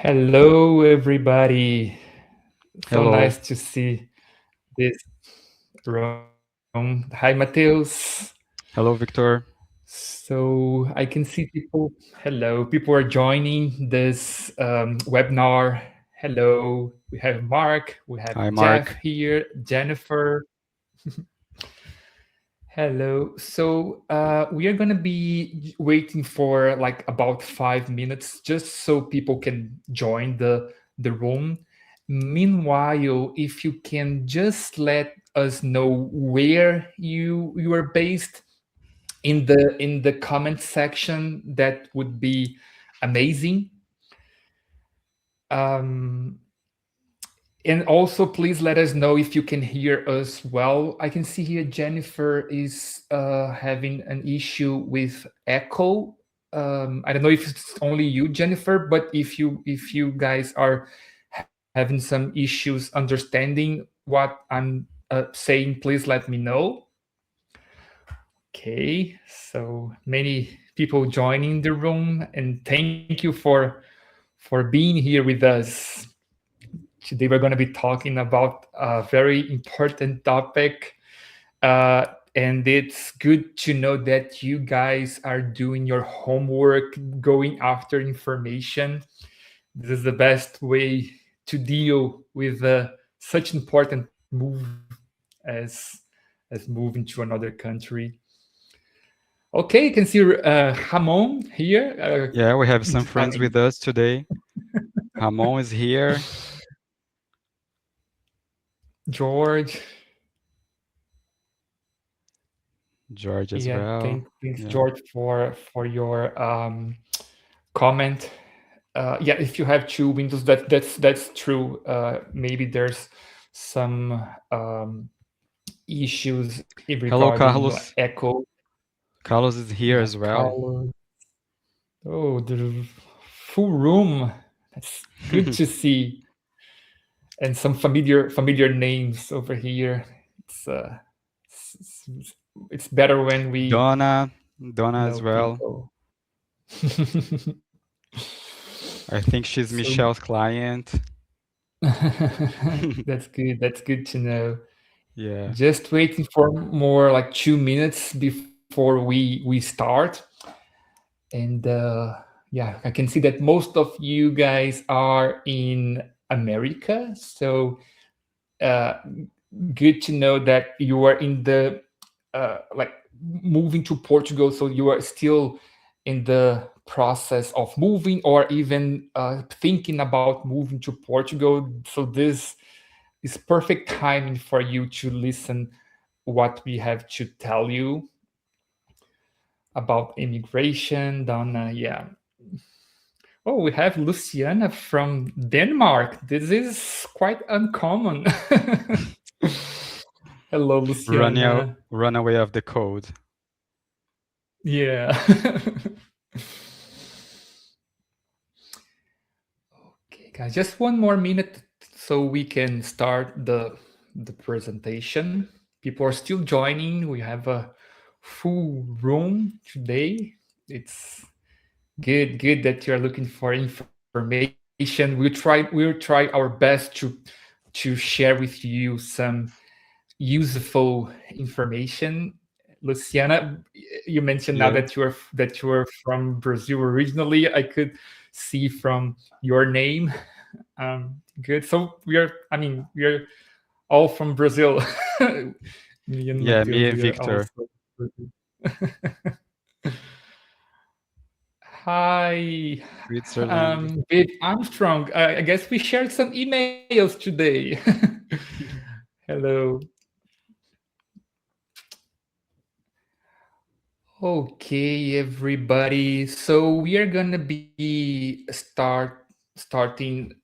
Hello, everybody. So Hello. nice to see this room. Hi, Mateus. Hello, Victor. So I can see people. Hello, people are joining this webinar. Hello, we have Mark, we have Hi, Jeff Mark. here, Jennifer. Hello. So we are gonna be waiting for like about 5 minutes, just so people can join the room. Meanwhile, if you can just let us know where you are based in the comment section, that would be amazing. Um, And also, please let us know if you can hear us well. I can see here Jennifer is having an issue with echo. I don't know if it's only you, Jennifer, but if you guys are having some issues understanding what I'm saying, please let me know. Okay, so many people joining the room, and thank you for being here with us. Today we're going to be talking about a very important topic. Uh, and it's good to know that you guys are doing your homework, going after information. This is the best way to deal with such important move as as moving to another country. Okay, you can see Ramon here. Yeah, we have some I friends mean, with us today. Ramon is here. George. George as Yeah, well. thanks Yeah. George for your comment. Yeah, if you have two windows, that's true. Maybe there's some issues Hello, regarding Carlos. echo. Carlos is here Yeah, as well. Carlos. Oh, the full room. That's good to see, and some familiar names over here. It's uh, it's better when we Donna as know well. people. I think she's So Michelle's client. that's good. That's good to know. Yeah. Just waiting for more like 2 minutes before we start. And yeah, I can see that most of you guys are in America. So uh, good to know that you are in the like moving to Portugal. So you are still in the process of moving, or even thinking about moving to Portugal. So this is perfect timing for you to listen what we have to tell you about immigration. Donna, yeah. Oh, we have Luciana from Denmark. This is quite uncommon. Hello, Luciana. Run away of the code. Yeah. Okay, guys, just one more minute so we can start the presentation. People are still joining. We have a full room today. It's good that you're looking for information. We'll try our best to share with you some useful information. Luciana, you mentioned now Yeah. that you are from Brazil originally. I could see from your name. Good. So we are all from Brazil. Me and Yeah, me Matheus, and we are Victor. also. Hi, Switzerland. Viv Armstrong. I guess we shared some emails today. Hello. Okay, everybody. So we are gonna be starting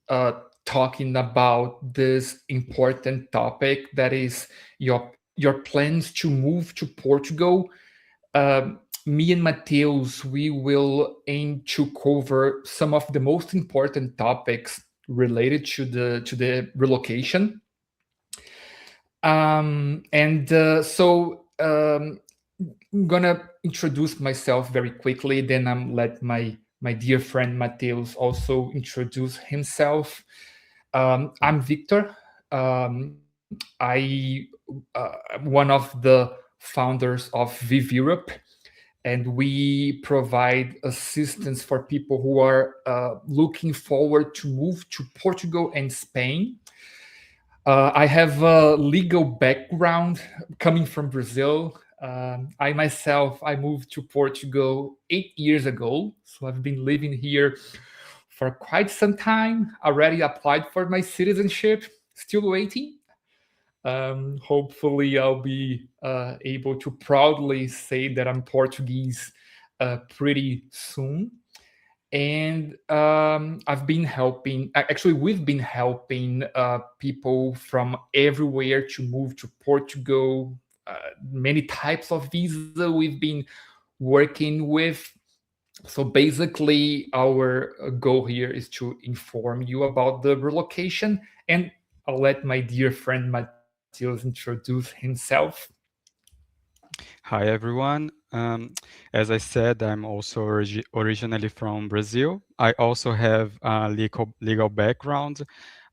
talking about this important topic, that is your plans to move to Portugal. Me and Mateus, we will aim to cover some of the most important topics related to the relocation. And I'm gonna introduce myself very quickly. Then I'm let my my dear friend Mateus also introduce himself. I'm Victor. I'm one of the founders of Viv Europe, and we provide assistance for people who are looking forward to move to Portugal and Spain. I have a legal background coming from Brazil. I myself, I moved to Portugal 8 years ago, so I've been living here for quite some time. Already applied for my citizenship, still waiting. Hopefully, I'll be able to proudly say that I'm Portuguese pretty soon. And I've been helping, actually, we've been helping people from everywhere to move to Portugal, many types of visa we've been working with. So basically, our goal here is to inform you about the relocation, and I'll let my dear friend Matheus introduce himself. Hi everyone. As I said, I'm also originally from Brazil. I also have a legal background.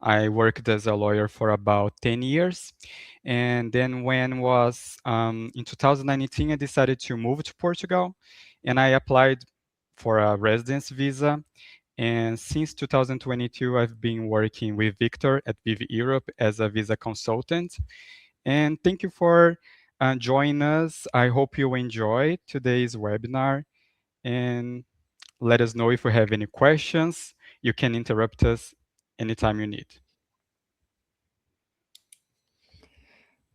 I worked as a lawyer for about 10 years. And then when was in 2019, I decided to move to Portugal and I applied for a residence visa. And since 2022, I've been working with Victor at Viv Europe as a visa consultant. And thank you for joining us. I hope you enjoy today's webinar and let us know if you have any questions. You can interrupt us anytime you need.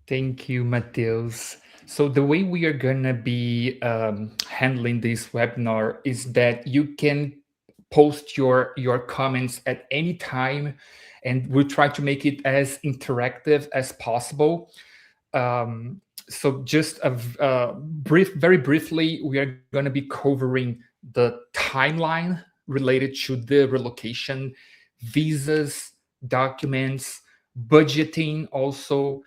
Thank you, Mateus. So the way we are gonna be handling this webinar is that you can post your comments at any time, and we'll try to make it as interactive as possible. So just very briefly, we are going to be covering the timeline related to the relocation, visas, documents, budgeting, also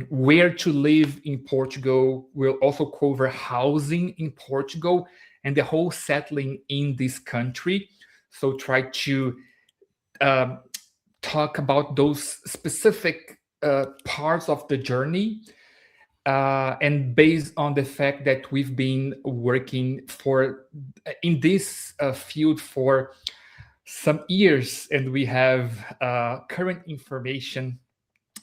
where to live in Portugal. We'll also cover housing in Portugal and the whole settling in this country. So try to um, talk about those specific parts of the journey, and based on the fact that we've been working for in this field for some years, and we have current information,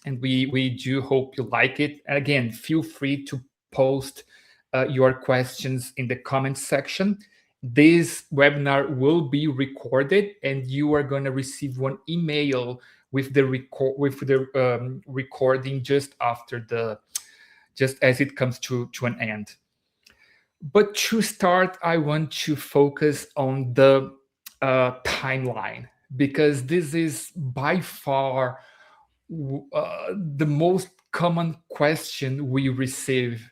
and we do hope you like it. And again, feel free to post your questions in the comment section. This webinar will be recorded, and you are going to receive one email with the recording just after the just as it comes to an end. But to start, I want to focus on the timeline, because this is by far the most common question we receive: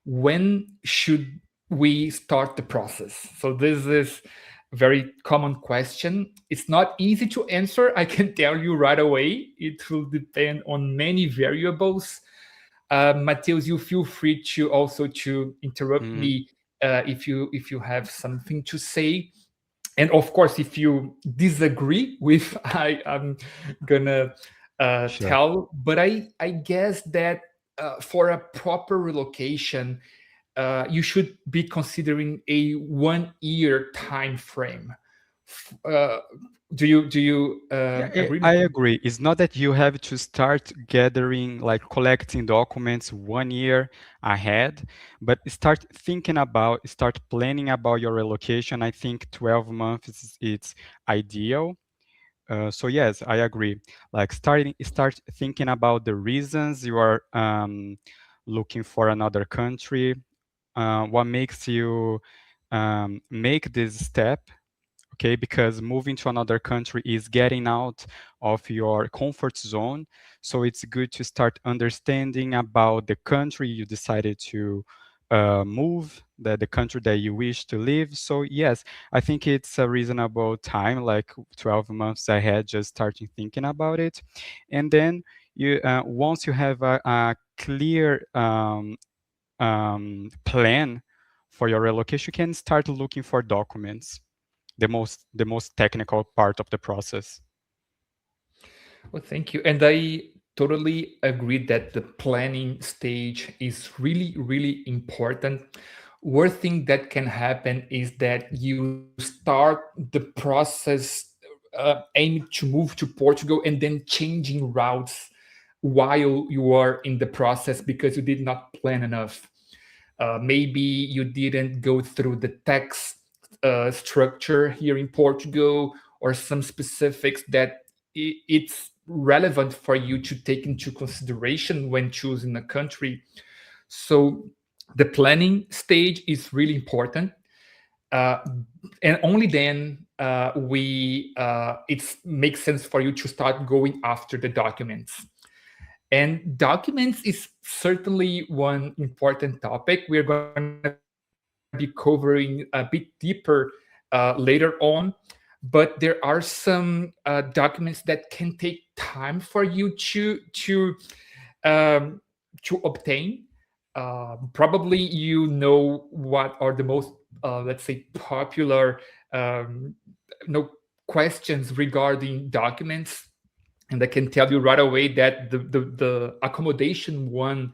when should we start the process? So this is a very common question. It's not easy to answer, I can tell you right away. It will depend on many variables. Mateus, you feel free to also to interrupt Mhm. me if you have something to say. And of course, if you disagree with I'm gonna Sure. tell. But I guess that for a proper relocation, you should be considering a 1 year time frame. Uh, do you Yeah, agree with I me? agree. It's not that you have to start gathering, like collecting documents 1 year ahead, but start planning about your relocation. I think 12 months is it's ideal. So yes, I agree. Like start thinking about the reasons you are looking for another country. What makes you make this step? Okay, because moving to another country is getting out of your comfort zone. So it's good to start understanding about the country you decided to move, the country that you wish to live. So yes, I think it's a reasonable time, like 12 months ahead, just starting thinking about it. And then you once you have a clear plan for your relocation, you can start looking for documents the most technical part of the process. Well, thank you. And I totally agree that the planning stage is really, really important. One thing that can happen is that you start the process aiming to move to Portugal and then changing routes while you are in the process because you did not plan enough. Maybe you didn't go through the tax structure here in Portugal or some specifics that it's relevant for you to take into consideration when choosing a country. So the planning stage is really important. Uh, and only then we it makes sense for you to start going after the documents. And documents is certainly one important topic we're going to be covering a bit deeper later on. But there are some documents that can take time for you um, to obtain. Probably you know what are the most, let's say, popular um, no questions regarding documents, and I can tell you right away that the accommodation one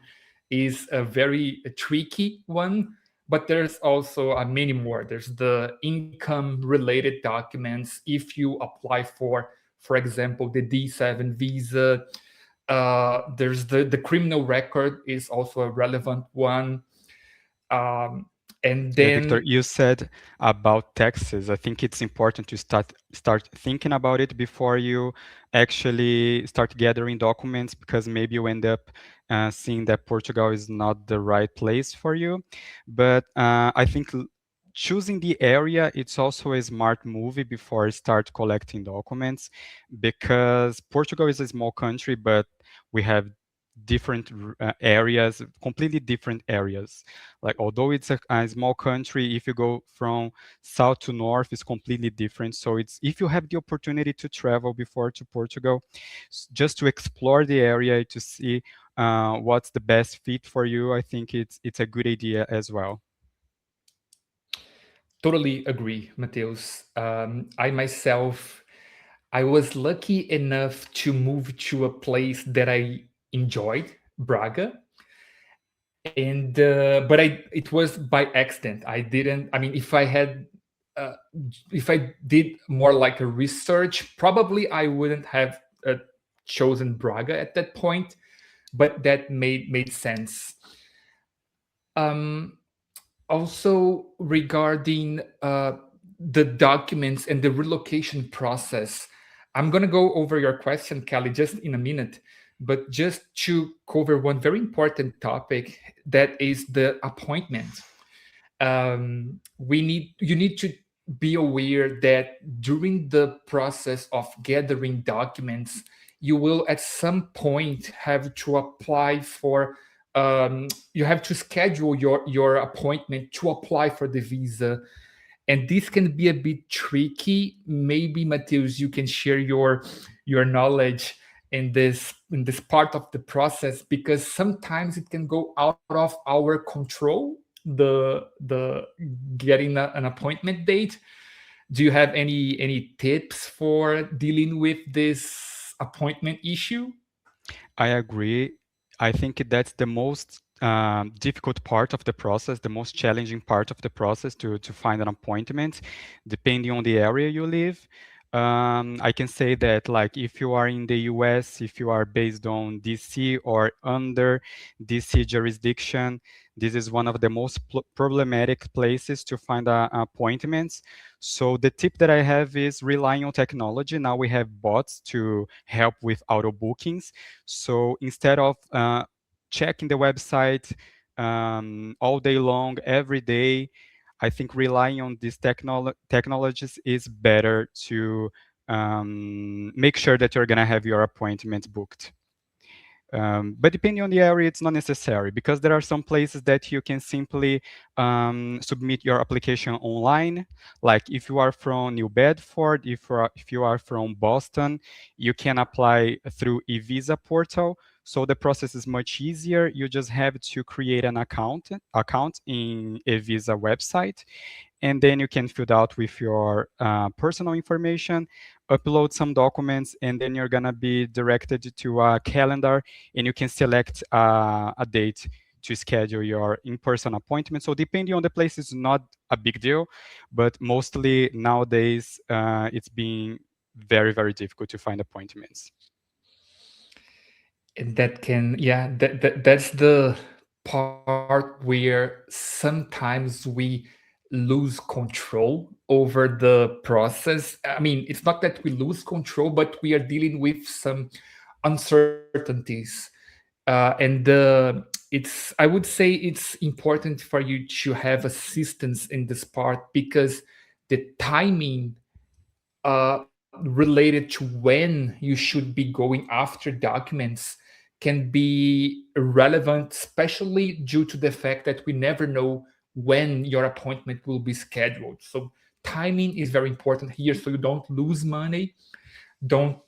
is a very tricky one, but there's also many more. There's the income related documents if you apply for example, the D7 visa. There's the criminal record is also a relevant one. Um, and Yeah, Victor, then you said about taxes. I think it's important to start thinking about it before you actually start gathering documents, because maybe you end up seeing that Portugal is not the right place for you. But I think choosing the area, it's also a smart move before you start collecting documents, because Portugal is a small country, but we have different areas, completely different areas. Like, although it's a small country, if you go from south to north, it's completely different. So it's, if you have the opportunity to travel before to Portugal, just to explore the area to see what's the best fit for you, I think it's a good idea as well. totally agree, Mateus. I myself, I was lucky enough to move to a place that I enjoyed, Braga, and but it was by accident. I didn't. I mean, uh, if I did more like a research, probably I wouldn't have chosen Braga at that point. But that made sense. Um, Also regarding the documents and the relocation process, I'm going to go over your question, Kelly, just in a minute, but just to cover one very important topic, that is the appointment. We need You need to be aware that during the process of gathering documents, you will at some point have to apply for you have to schedule your appointment to apply for the visa, and this can be a bit tricky. Maybe, Mateus, you can share your knowledge in this part of the process, because sometimes it can go out of our control, the getting an appointment date. Do you have any tips for dealing with this appointment issue? I agree. I think that's the most difficult part of the process, the most challenging part of the process to find an appointment, depending on the area you live. I can say that, like, if you are in the US, if you are based on DC or under DC jurisdiction, this is one of the most problematic places to find appointments. So the tip that I have is relying on technology. Now we have bots to help with auto bookings. So instead of checking the website all day long, every day, I think relying on these technologies is better to make sure that you're going to have your appointment booked. But depending on the area, it's not necessary, because there are some places that you can simply submit your application online. Like, if you are from New Bedford, if you are from Boston, you can apply through e-visa portal. So the process is much easier. You just have to create an account in a visa website, and then you can fill out with your personal information, upload some documents, and then you're gonna be directed to a calendar, and you can select a date to schedule your in-person appointment. So depending on the place, it's not a big deal, but mostly nowadays it's being very, very difficult to find appointments. And that can, yeah, that's the part where sometimes we lose control over the process. I mean, it's not that we lose control, but we are dealing with some uncertainties. And I would say it's important for you to have assistance in this part, because the timing related to when you should be going after documents can be irrelevant, especially due to the fact that we never know when your appointment will be scheduled. So timing is very important here, so you don't lose money, don't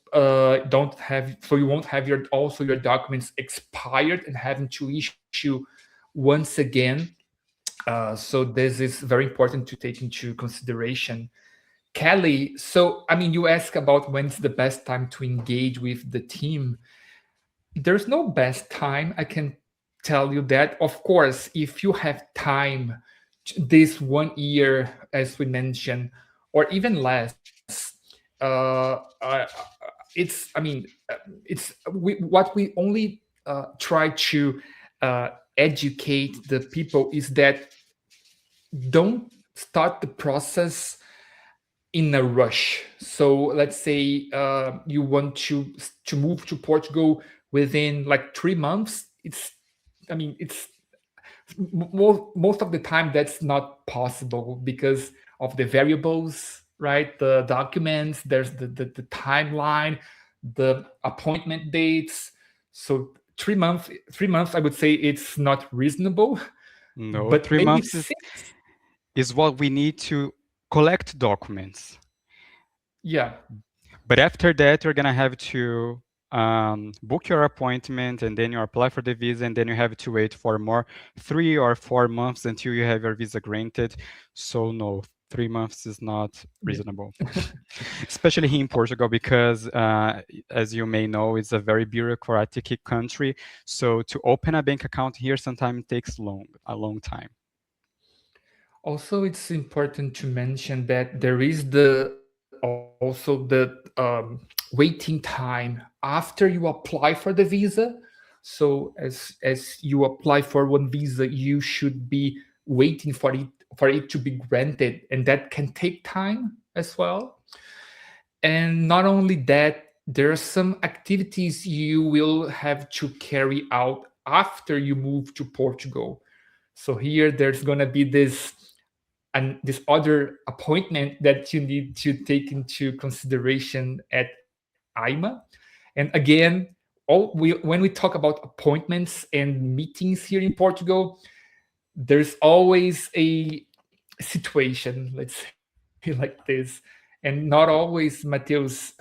have, so you won't have your also your documents expired and having to issue once again. So this is very important to take into consideration. Kelly, so I mean, you ask about when's the best time to engage with the team. There's no best time. I can tell you that. Of course, if you have time, this 1 year, as we mentioned, or even less, it's. I mean, what we only try to educate the people is that don't start the process in a rush. So let's say you want to move to Portugal within like 3 months. I mean, it's most of the time that's not possible because of the variables, right? The documents, there's the timeline, the appointment dates. So 3 months, 3 months, I would say it's not reasonable, No, but three maybe months 6. is what we need to collect documents. Yeah. But after that, you're gonna have to book your appointment, and then you apply for the visa, and then you have to wait for more 3 or 4 months until you have your visa granted. So no, 3 months is not Yeah. reasonable, especially here in Portugal, because as you may know, it's a very bureaucratic country. So to open a bank account here sometimes takes a long time. Also, it's important to mention that there is the also the waiting time after you apply for the visa. So as you apply for one visa, you should be waiting for it to be granted, and that can take time as well. And not only that, there are some activities you will have to carry out after you move to Portugal. So here there's going to be this other appointment that you need to take into consideration at IMA. And again, when we talk about appointments and meetings here in Portugal, there's always a situation, let's say like this. And not always, Mateus,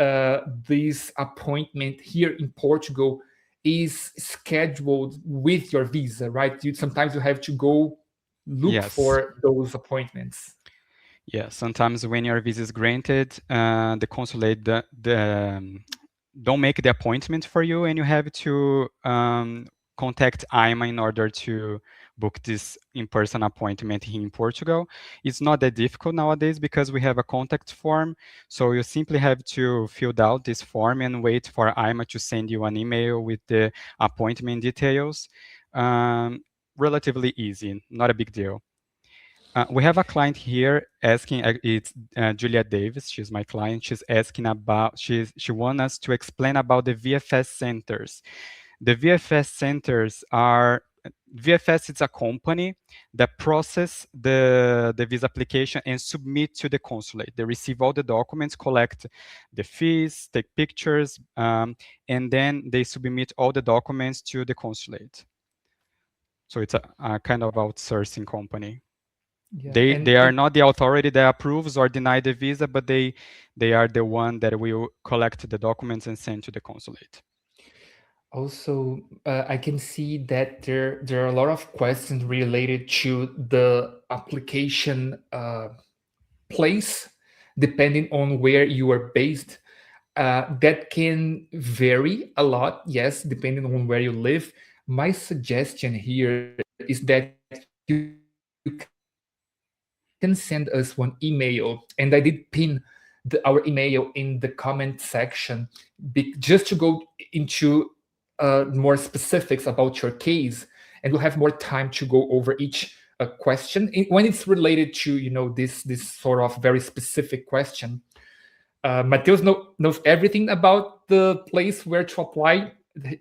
this appointment here in Portugal is scheduled with your visa, right? Sometimes you have to go look Yes. for those appointments. Yeah, sometimes when your visa is granted, the consulate don't make the appointment for you, and you have to contact IMA in order to book this in-person appointment here in Portugal. It's not that difficult nowadays because we have a contact form. So you simply have to fill out this form and wait for IMA to send you an email with the appointment details. Relatively easy, not a big deal. We have a client here asking, it's Julia Davis, she's my client. She's asking about, she wants us to explain about the VFS centers. The VFS centers are, VFS is a company that process the visa application and submit to the consulate. They receive all the documents, collect the fees, take pictures, and then they submit all the documents to the consulate. So it's a kind of outsourcing company. Yeah, They and are not the authority that approves or deny the visa, but they are the one that will collect the documents and send to the consulate. Also, I can see that there are a lot of questions related to the application place, depending on where you are based. That can vary a lot, yes, depending on where you live. My suggestion here is that you can send us one email, and I did pin our email in the comment section, just to go into more specifics about your case, and we'll have more time to go over each question when it's related to this sort of very specific question. Mateus knows everything about the place where to apply.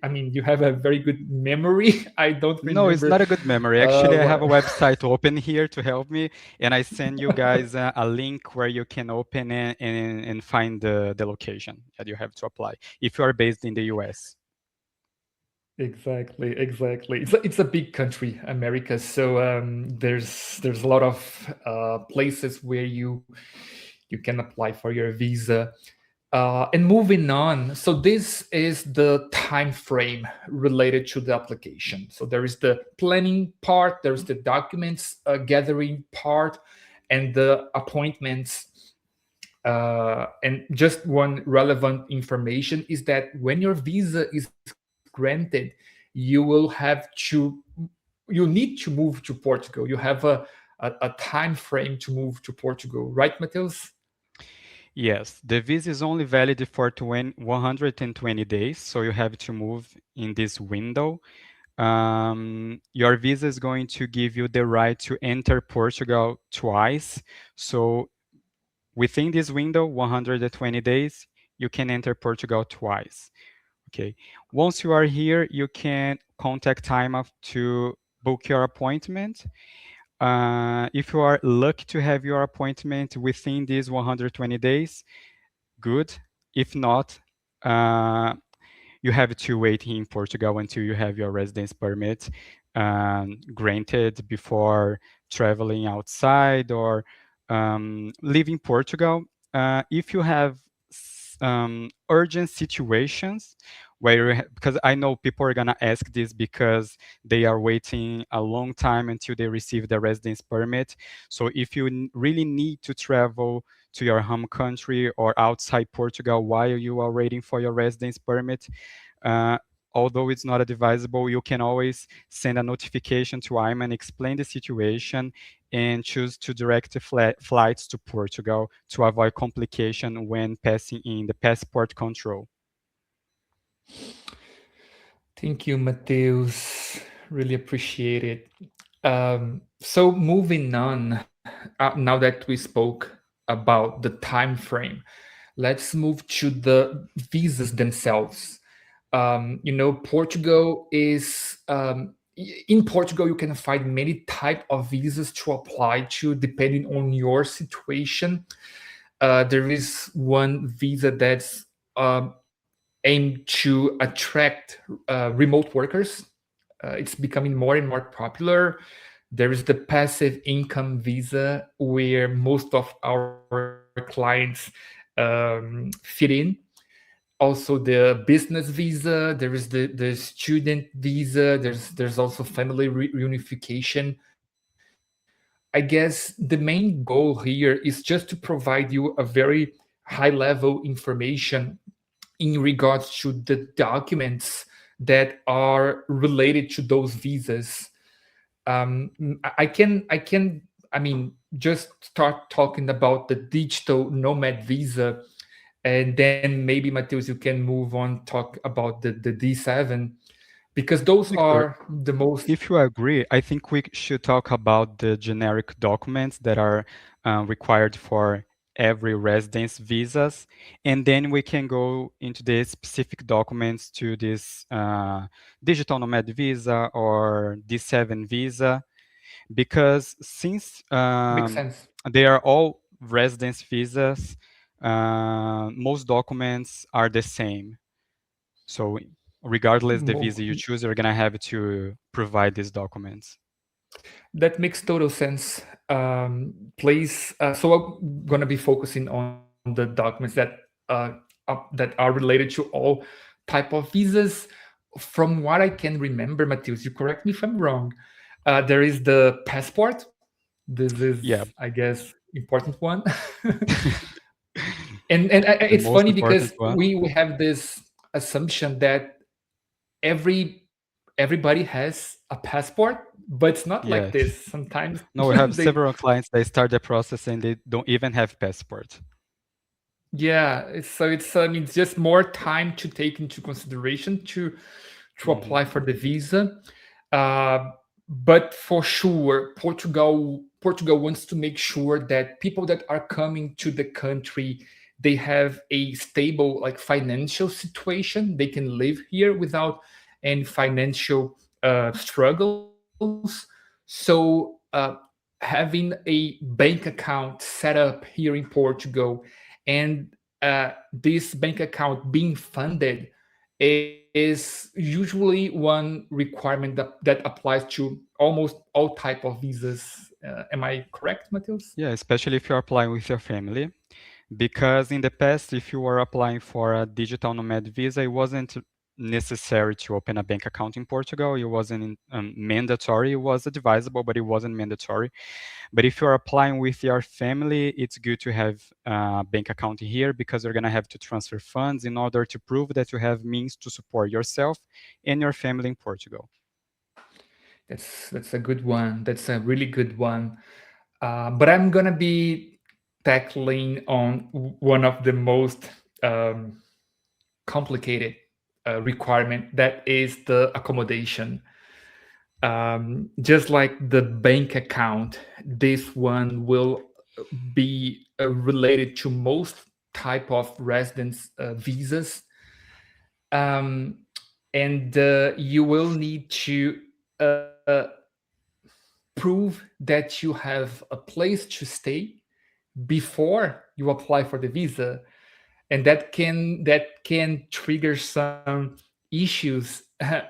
I mean, you have a very good memory. I don't No, it's remember not a good memory. Actually, I have what. a website open here to help me, and I send you guys a link where you can open it and find the location that you have to apply if you are based in the US. Exactly, exactly. It's a big country, America. So there's a lot of places where you can apply for your visa. And moving on, so this is the time frame related to the application. So there is the planning part, there's the documents gathering part, and the appointments. And just one relevant information is that when your visa is granted, you will have you need to move to Portugal. You have a time frame to move to Portugal, right, Mateus? Yes, the visa is only valid for 120 days, so you have to move in this window. Your visa is going to give you the right to enter Portugal twice. So within this window, 120 days, you can enter Portugal twice. Okay. Once you are here, you can contact time of to book your appointment. If you are lucky to have your appointment within these 120 days, good. If not, uh, you have to wait in Portugal until you have your residence permit granted before traveling outside or leaving Portugal. If you have urgent situations where because I know people are gonna ask this because they are waiting a long time until they receive the residence permit. So if you really need to travel to your home country or outside Portugal while you are waiting for your residence permit, uh, although it's not advisable, you can always send a notification to IMAN, explain the situation, and choose to direct the flights to Portugal to avoid complication when passing in the passport control. Thank you, Mateus. Really appreciate it. So moving on, now that we spoke about the time frame, let's move to the visas themselves. Portugal is in Portugal you can find many type of visas to apply to depending on your situation. There is one visa that's aimed to attract remote workers. It's becoming more and more popular. There is the passive income visa where most of our clients fit in. Also the business visa, there is the student visa, there's also family reunification. I guess the main goal here is just to provide you a very high level information in regards to the documents that are related to those visas. I mean, just start talking about the digital nomad visa, and then maybe Mateus, you can move on talk about the D7, because those Victor, are the most. if you agree, I think we should talk about the generic documents that are required for every residence visas, and then we can go into the specific documents to this digital nomad visa or D7 visa, because since Makes sense. they are all residence visas, most documents are the same. So regardless the Mo- visa you choose, you're gonna have to provide these documents. That makes total sense. Please, so I'm going to be focusing on the documents that that are related to all type of visas. from what I can remember, Matheus, you correct me if I'm wrong. There is the passport. This is, Yeah, I guess, important one. And the it's most funny important because one. we have this assumption that every everybody has a passport, but it's not like Yes. this. Sometimes No, we have they, several clients that start the process and they don't even have passport. yeah. So I mean, it's just more time to take into consideration to Hmm. apply for the visa. Uh, but for sure, Portugal wants to make sure that people that are coming to the country, they have a stable like financial situation. They can live here without any financial struggles. So having a bank account set up here in Portugal, and this bank account being funded is usually one requirement that applies to almost all type of visas. Am I correct, Matheus? Yeah, especially if you're applying with your family. Because in the past, if you were applying for a digital nomad visa, it wasn't necessary to open a bank account in Portugal. It wasn't mandatory. It was advisable, but it wasn't mandatory. But if you're applying with your family, it's good to have a bank account here because you're going to have to transfer funds in order to prove that you have means to support yourself and your family in Portugal. That's a good one. That's a really good one. But I'm gonna be tackling on one of the most um, complicated requirement, that is the accommodation. Just like the bank account, this one will be related to most type of residence visas, um, and you will need to uh, prove that you have a place to stay before you apply for the visa, and that can trigger some issues.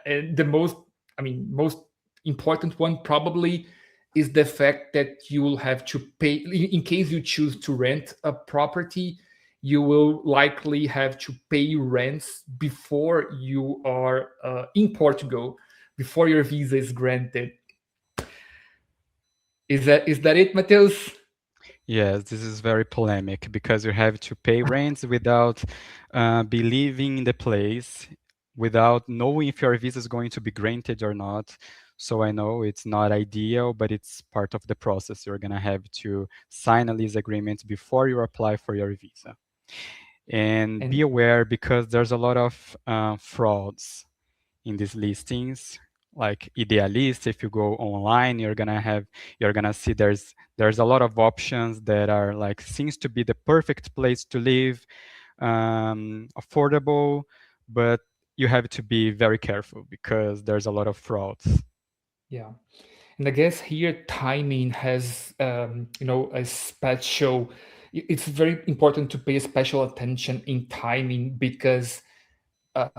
And the most, I mean, most important one probably is the fact that you will have to pay in case you choose to rent a property. You will likely have to pay rents before you are in Portugal, before your visa is granted. Is that it, Mateus? Yes, this is very polemic because you have to pay rents without believing in the place, without knowing if your visa is going to be granted or not. So I know it's not ideal, but it's part of the process. You're gonna have to sign a lease agreement before you apply for your visa. And be And aware because there's a lot of frauds in these listings, like idealist. If you go online, you're gonna see there's a lot of options that are like seems to be the perfect place to live, affordable, but you have to be very careful because there's a lot of frauds. yeah. And I guess here timing has, a special. It's very important to pay special attention in timing because uh,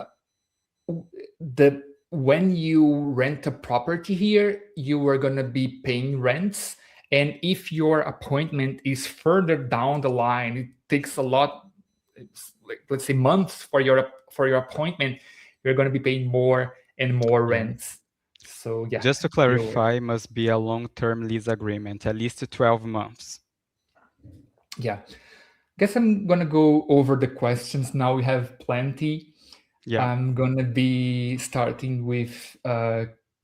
the when you rent a property here, you are gonna be paying rents, and if your appointment is further down the line, it takes a lot. It's like, let's say, months for your appointment. You're gonna be paying more and more Yeah. rents. So yeah, Just to be aware. clarify, must be a long-term lease agreement, at least 12 months. Yeah. Guess I'm gonna go over the questions now. We have plenty. Yeah. I'm gonna be starting with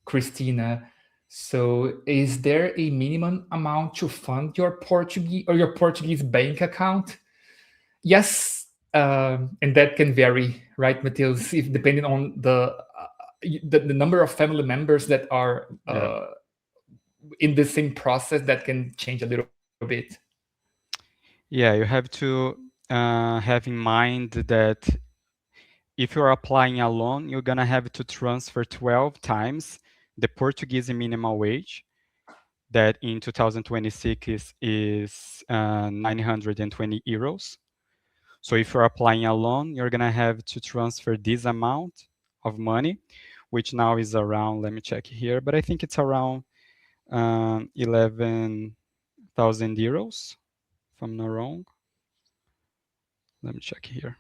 Christina. So, is there a minimum amount to fund your Portuguese bank account? Yes, and that can vary, right, Matheus? If depending on the number of family members that are Yeah. in the same process, that can change a little bit. Yeah, you have to have in mind that if you're applying a loan, you're gonna have to transfer 12 times the Portuguese minimum wage that in 2026 is 920 euros. So if you're applying a loan, you're gonna have to transfer this amount of money, which now is around, let me check here, but I think it's around 11,000 euros, if I'm not wrong. Let me check here.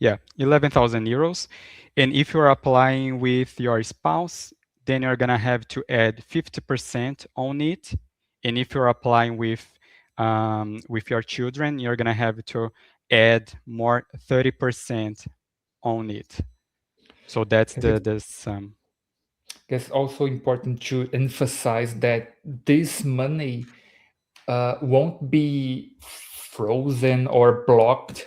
Yeah, 11,000 euros. And if you're applying with your spouse, then you're gonna have to add 50% on it. And if you're applying with your children, you're gonna have to add more 30% on it. So that's Because the sum. it's also important to emphasize that this money won't be frozen or blocked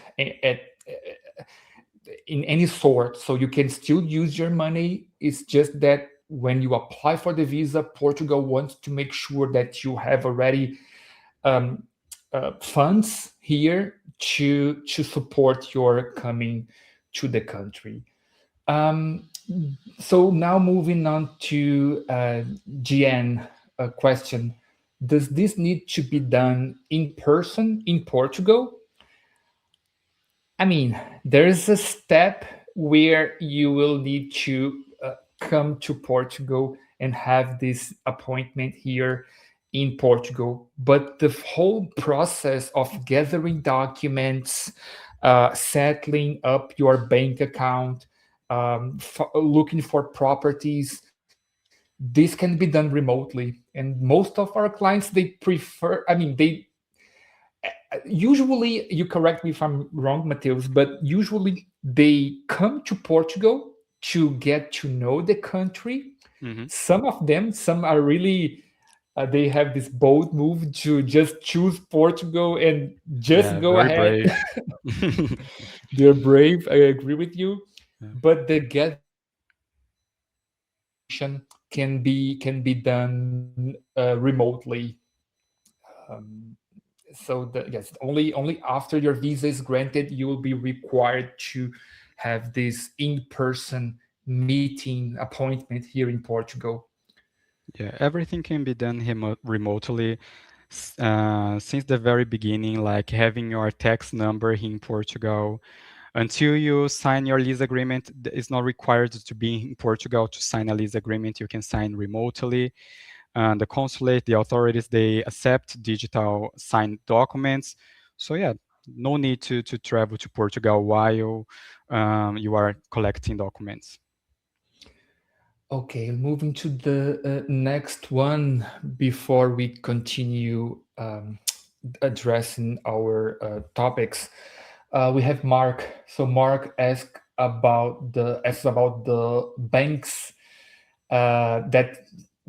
in any sort. So you can still use your money. It's just that when you apply for the visa, Portugal wants to make sure that you have already um, funds here to support your coming to the country. Um, so now moving on to GN question. Does this need to be done in person in Portugal? I mean, there's a step where you will need to come to Portugal and have this appointment here in Portugal. But the whole process of gathering documents, settling up your bank account, looking for properties, this can be done remotely. And most of our clients, they prefer, I mean, they usually, you correct me if I'm wrong, Mateus, but usually they come to Portugal to get to know the country. Hmm. Some of them, some are really, they have this bold move to just choose Portugal and just Yeah, go very ahead. brave. They're brave. I agree with you. Yeah. But the gathering information can be done remotely. Um, yes, only after your visa is granted you will be required to have this in-person meeting appointment here in Portugal. Yeah, everything can be done remotely since the very beginning, like having your tax number here in Portugal. Until you sign your lease agreement, it's not required to be in Portugal to sign a lease agreement. You can sign remotely. The consulate, the authorities, they accept digital signed documents. So yeah, no need to travel to Portugal while you are collecting documents. Okay, moving to the next one before we continue addressing our topics. We have Mark. So Mark asked about the banks that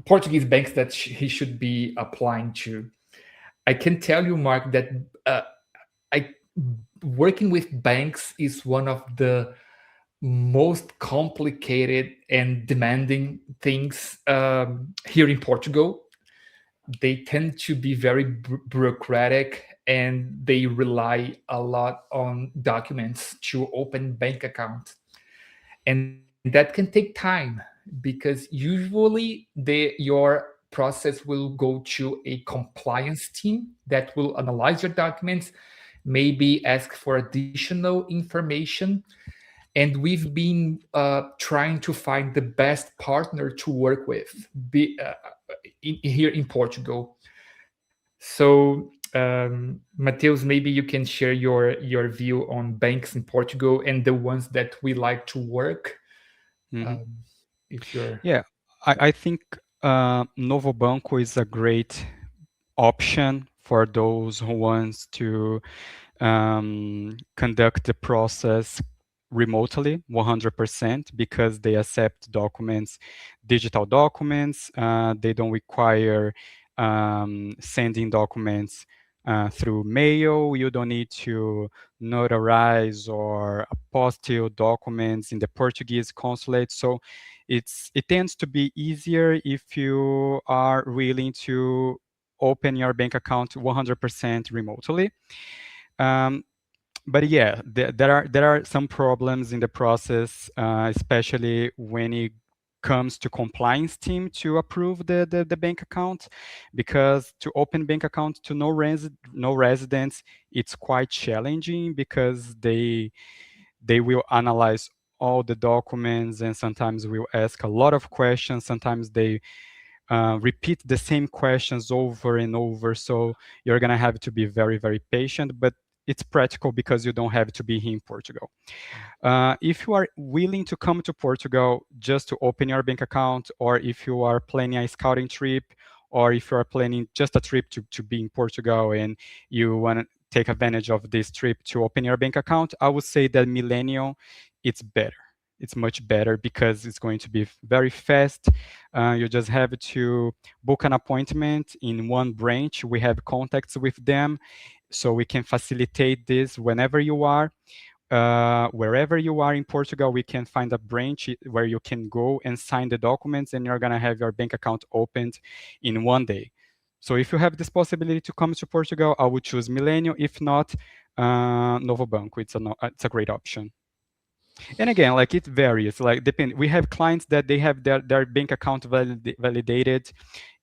Portuguese banks that he should be applying to. I can tell you, Mark, that uh, I working with banks is one of the most complicated and demanding things here in Portugal. They tend to be very bureaucratic and they rely a lot on documents to open bank accounts. And that can take time because usually your process will go to a compliance team that will analyze your documents, maybe ask for additional information, and we've been trying to find the best partner to work with here in Portugal. So, Mateus, maybe you can share your view on banks in Portugal and the ones that we like to work. Hmm. Um, if you're, Yeah, yeah. I think Novo Banco is a great option for those who wants to conduct the process remotely 100% because they accept documents, digital documents. They don't require sending documents through mail. You don't need to notarize or apostille documents in the Portuguese consulate. So it tends to be easier if you are willing to open your bank account 100% remotely. Um, but yeah, there are some problems in the process, especially when it comes to compliance team to approve the bank account, because to open bank account to no residents, it's quite challenging because they will analyze all the documents and sometimes will ask a lot of questions. Sometimes they repeat the same questions over and over. So you're gonna have to be very, very patient. But it's practical because you don't have to be here in Portugal. If you are willing to come to Portugal just to open your bank account, or if you are planning a scouting trip, or if you are planning just a trip to be in Portugal and you want to take advantage of this trip to open your bank account, I would say that Millennium, it's better. It's much better because it's going to be very fast. You just have to book an appointment in one branch. We have contacts with them, so we can facilitate this whenever you are. Wherever you are in Portugal, we can find a branch where you can go and sign the documents, and you're gonna have your bank account opened in one day. So if you have this possibility to come to Portugal, I would choose Millennium. If not, Novo Banco. It's a great option. And again, like it varies. Like depend. We have clients that they have their bank account validated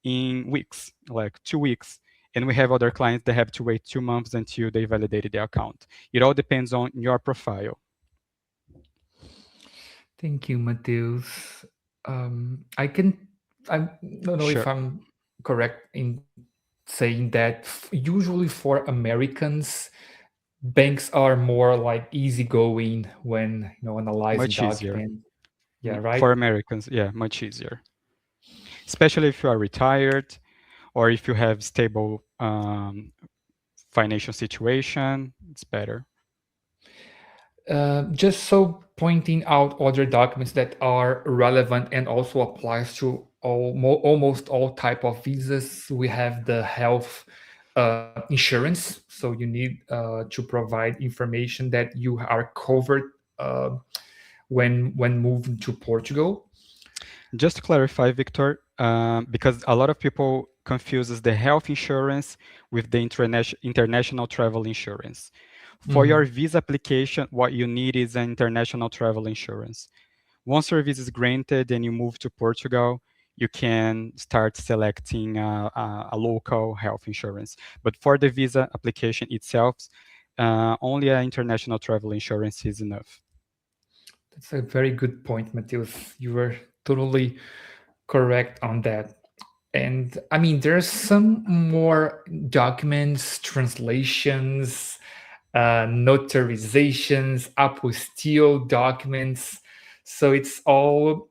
in weeks, like 2 weeks. And we have other clients that have to wait 2 months until they validated their account. It all depends on your profile. Thank you, Mateus. I can, I don't know if Sure, I'm correct in saying that usually for Americans, banks are more like easygoing when analyzing much easier. document. Yeah, right. For Americans, yeah, much easier. Especially if you are retired or if you have stable financial situation, it's better. Just so pointing out other documents that are relevant and also applies to almost all type of visas. We have the health insurance, so you need to provide information that you are covered when moving to Portugal. Just to clarify, Victor, because a lot of people confuses the health insurance with the international travel insurance. For your Mhm. visa application, what you need is an international travel insurance. Once your visa is granted and you move to Portugal, you can start selecting a local health insurance. But for the visa application itself, only an international travel insurance is enough. That's a very good point, Matheus. You were totally correct on that. And I mean, there's some more documents, translations, notarizations, apostille documents. So it's all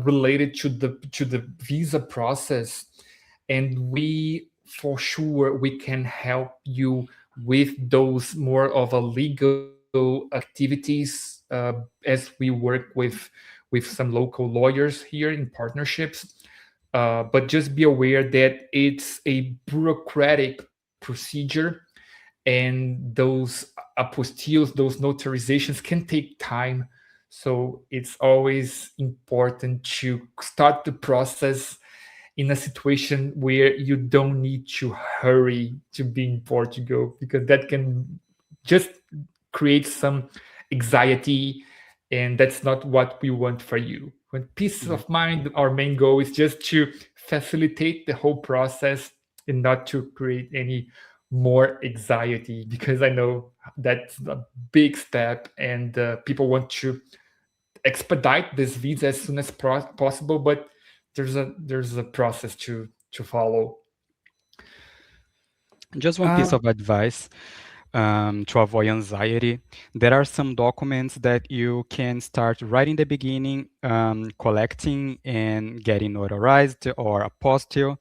related to the visa process, and we for sure we can help you with those more of a legal activities as we work with some local lawyers here in partnerships. But just be aware that it's a bureaucratic procedure, and those apostilles, those notarizations can take time. So it's always important to start the process in a situation where you don't need to hurry to be in Portugal, because that can just create some anxiety, and that's not what we want for you. When peace Yeah. of mind, our main goal is just to facilitate the whole process and not to create any more anxiety, because I know that's a big step, and people want to expedite this visa as soon as possible, but there's a process to follow. Just one piece Uh, of advice to avoid anxiety. There are some documents that you can start right in the beginning collecting and getting notarized or apostille.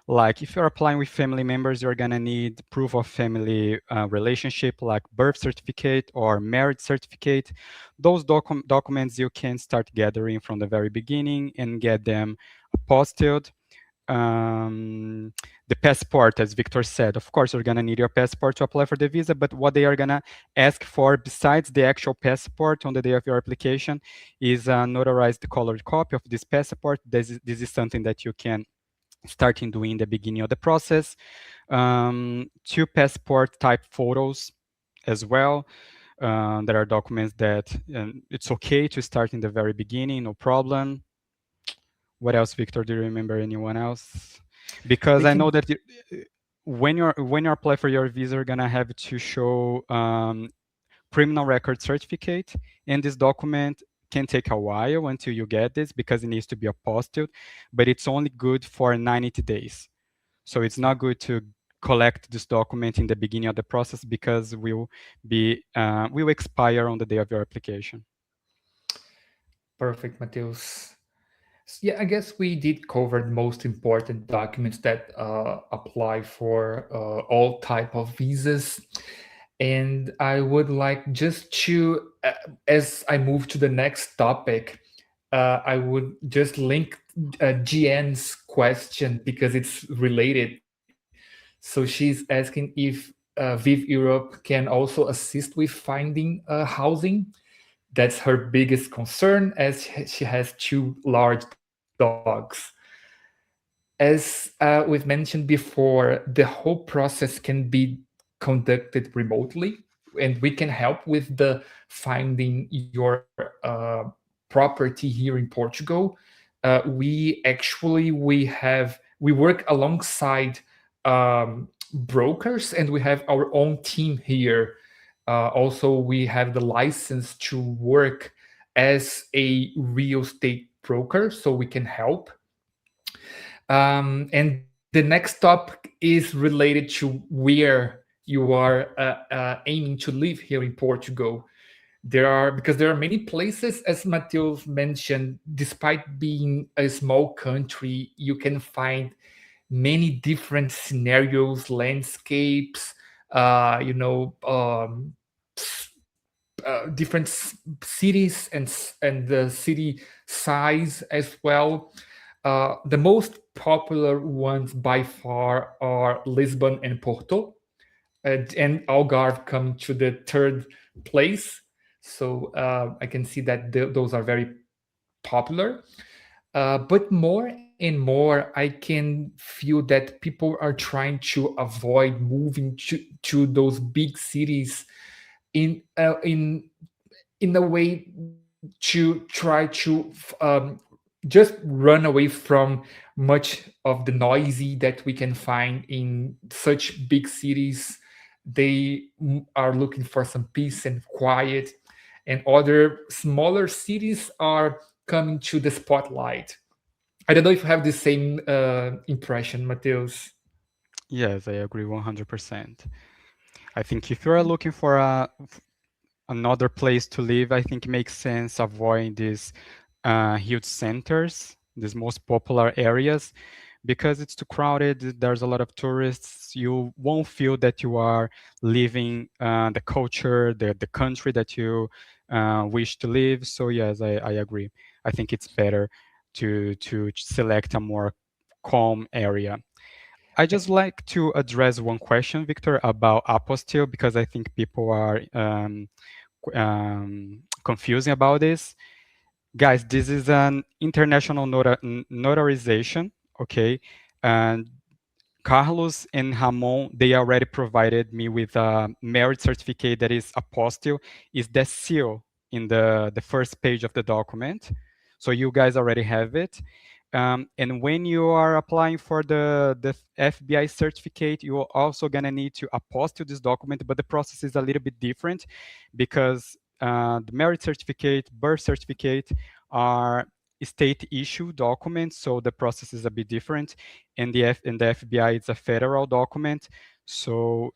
Like if you're applying with family members, you're gonna need proof of family relationship, like birth certificate or marriage certificate. Those documents you can start gathering from the very beginning and get them apostilled. um, the passport, as Victor said, of course, you're gonna need your passport to apply for the visa, but what they are gonna ask for besides the actual passport on the day of your application is a notarized colored copy of this passport. This is something that you can start in doing in the beginning of the process. Two passport type photos as well. There are documents that it's okay to start in the very beginning, no problem. What else, Victor? Do you remember anyone else? Because they I know can. that when you apply for your visa, you're gonna have to show criminal record certificate, and this document can take a while until you get this because it needs to be apostilled, but it's only good for 90 days. So it's not good to collect this document in the beginning of the process because will expire on the day of your application. Perfect, Mateus. Yeah, I guess we did cover the most important documents that apply for all type of visas. And I would like just to, as I move to the next topic, I would just link GN's question because it's related. So she's asking if Viv Europe can also assist with finding housing. That's her biggest concern as she has two large dogs. As we've mentioned before, the whole process can be conducted remotely, and we can help with the finding your property here in Portugal. We work alongside brokers, and we have our own team here. Also, we have the license to work as a real estate broker, so we can help. And the next topic is related to where you are aiming to live here in Portugal. Because there are many places, as Matheus mentioned, despite being a small country, you can find many different scenarios, landscapes, you know, different cities and the city size as well. The most popular ones by far are Lisbon and Porto, and Algarve coming to the third place. So I can see that those are very popular. But more and more, I can feel that people are trying to avoid moving to those big cities in uh, in in a way to try to just run away from much of the noisy that we can find in such big cities. They are looking for some peace and quiet, and other smaller cities are coming to the spotlight. I don't know if you have the same impression, Mateus. Yes, I agree 100%. I think if you're looking for another place to live, I think it makes sense avoiding these huge centers, these most popular areas, because it's too crowded. There's a lot of tourists. You won't feel that you are living the culture, the country that you wish to live. So yes, I agree. I think it's better to select a more calm area. I just like to address one question, Victor, about apostille because I think people are confusing about this. Guys, this is an international notarization, okay? And Carlos and Ramon, they already provided me with a merit certificate that is apostille, is the seal in the first page of the document. So you guys already have it. And when you are applying for the FBI certificate, you're also gonna need to apostille this document, but the process is a little bit different because the merit certificate, birth certificate are state issue documents, so the process is a bit different. And the FBI, it's a federal document. So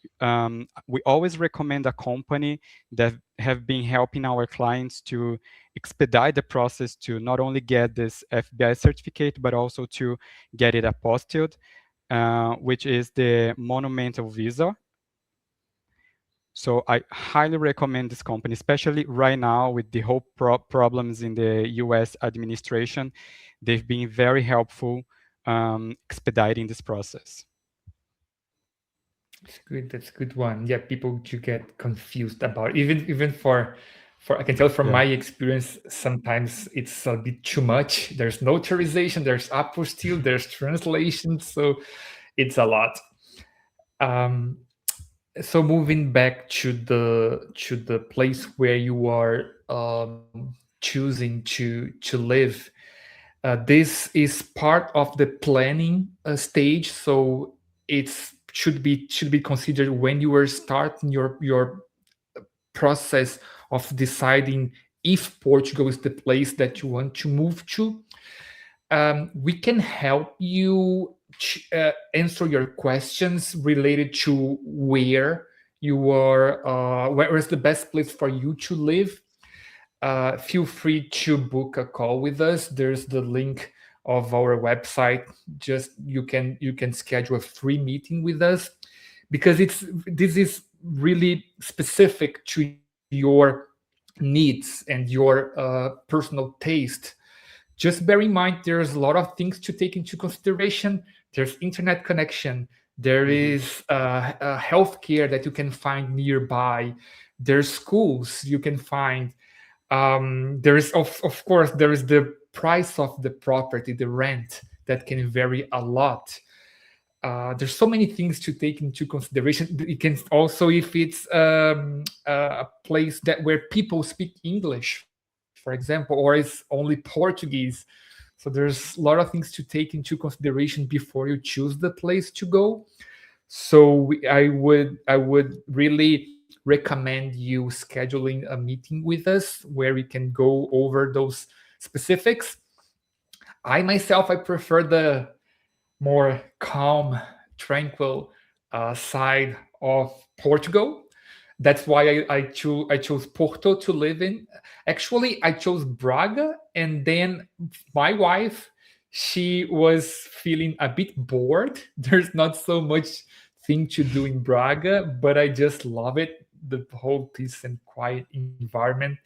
we always recommend a company that have been helping our clients to expedite the process to not only get this FBI certificate, but also to get it apostilled, which is the Monumental Visa. So I highly recommend this company, especially right now with the whole problems in the US administration. They've been very helpful expediting this process. It's good. That's a good one. Yeah, people to get confused about even for I can tell from Yeah. my experience sometimes it's a bit too much. There's notarization, there's apostille, there's translation, so it's a lot. Um, so moving back to the place where you are choosing to live, this is part of the planning stage, so it's should be considered when you are starting your process of deciding if Portugal is the place that you want to move to. We can help you answer your questions related to where you are, where is the best place for you to live. Feel free to book a call with us. There's the link of our website. Just you can schedule a free meeting with us, because this is really specific to your needs and your personal taste. Just bear in mind there's a lot of things to take into consideration. There's internet connection. There Hmm. is healthcare that you can find nearby. There's schools you can find. There is, of course, there is the price of the property, the rent, that can vary a lot. There's so many things to take into consideration. It can also, if it's a place that where people speak English, for example, or is only Portuguese. So there's a lot of things to take into consideration before you choose the place to go. So I would really recommend you scheduling a meeting with us where we can go over those specifics. I prefer the more calm, tranquil side of Portugal. That's why I chose Porto to live in. Actually, I chose Braga, and then my wife, she was feeling a bit bored. There's not so much thing to do in Braga, but I just love it, the whole peace and quiet environment.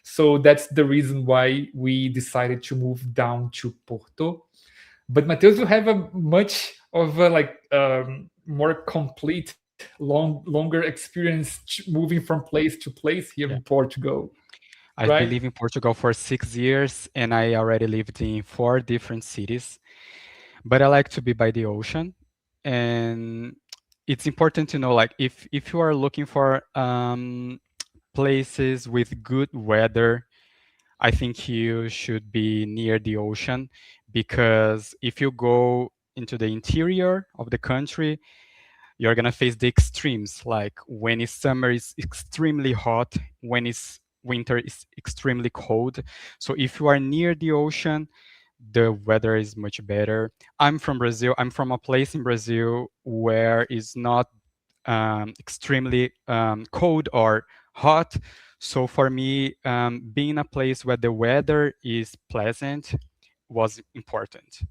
So that's the reason why we decided to move down to Porto. But Mateus, you have a much of a more complete, longer experience moving from place to place here in Yeah. Portugal, I've right? been living in Portugal for 6 years and I already lived in four different cities. But I like to be by the ocean. And it's important to know, like, if you are looking for places with good weather, I think you should be near the ocean, because if you go into the interior of the country, you're gonna face the extremes, like when it's summer is extremely hot, when it's winter is extremely cold. So if you are near the ocean, the weather is much better. I'm from Brazil. I'm from a place in Brazil where it's not extremely cold or hot. So for me, being in a place where the weather is pleasant was important.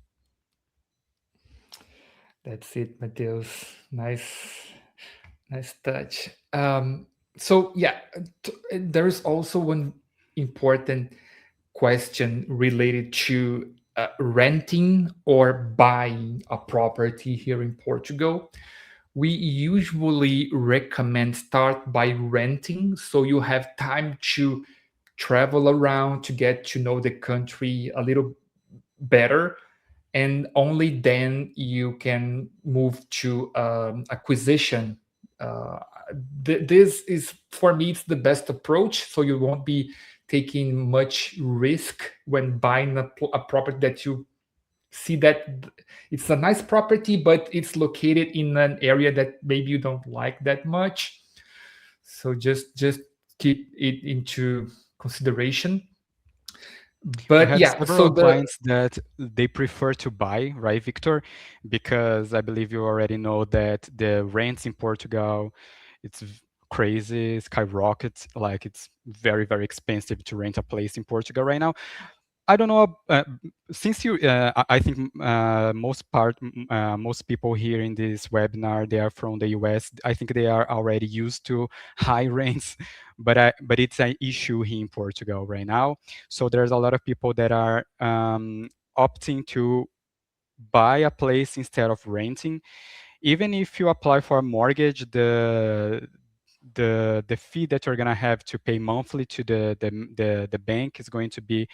That's it, Mateus. Nice touch. So yeah, there is also one important question related to renting or buying a property here in Portugal. We usually recommend start by renting, so you have time to travel around to get to know the country a little better, and only then you can move to acquisition. uh, this is, for me, it's the best approach, so you won't be taking much risk when buying a property that you see that it's a nice property, but it's located in an area that maybe you don't like that much. So just keep it into consideration. I But have yeah, so several the clients that they prefer to buy, right, Victor? Because I believe you already know that the rents in Portugal, it's crazy, skyrockets. Like it's very, very expensive to rent a place in Portugal right now. I don't know. Since you, I think most people here in this webinar, they are from the US. I think they are already used to high rents, but it's an issue here in Portugal right now. So there's a lot of people that are opting to buy a place instead of renting. Even if you apply for a mortgage, the fee that you're gonna have to pay monthly to the bank is going to be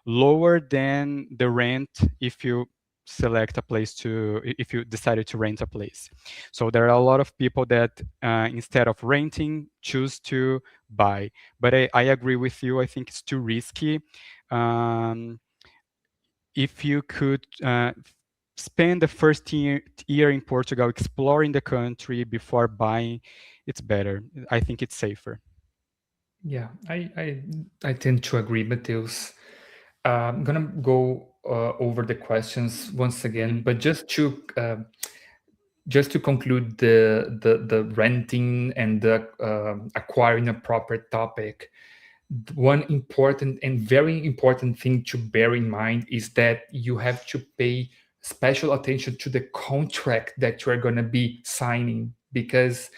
lower than the rent if you select a place to if you decided to rent a place. So there are a lot of people that instead of renting choose to buy. But I agree with you. I think it's too risky. um, if you could spend the first year in Portugal exploring the country before buying, it's better. I think it's safer. yeah, I tend to agree, Mateus. I'm gonna go over the questions once Mhm. again, but just to conclude the renting and the acquiring a proper topic, one important and very important thing to bear in mind is that you have to pay special attention to the contract that you are going to be signing, because